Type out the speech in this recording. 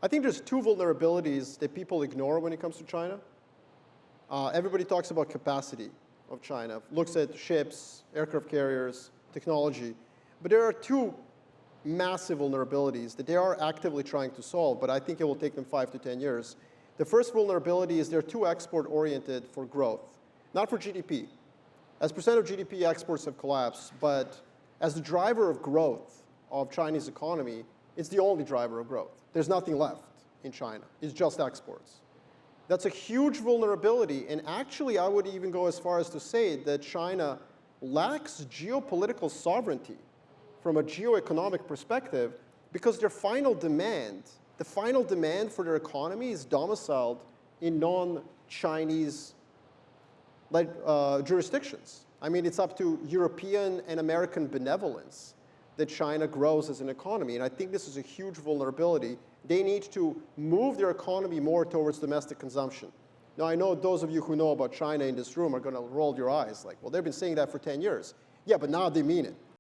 I think there's two vulnerabilities that people ignore when it comes to China. Everybody talks about capacity of China, looks at ships, aircraft carriers, technology. But there are two massive vulnerabilities that they are actively trying to solve, but I think it will take them 5 to 10 years. The first vulnerability is they're too export-oriented for growth, not for GDP. As percent of GDP, exports have collapsed, but as the driver of growth of Chinese economy, it's the only driver of growth. There's nothing left in China. It's just exports. That's a huge vulnerability, and actually I would even go as far as to say that China lacks geopolitical sovereignty from a geoeconomic perspective because their final demand, the final demand for their economy is domiciled in non-Chinese jurisdictions. I mean, it's up to European and American benevolence that China grows as an economy, and I think this is a huge vulnerability. They need to move their economy more towards domestic consumption. Now, I know those of you who know about China in this room are going to roll your eyes like, well, they've been saying that for 10 years. Yeah, but now they mean it.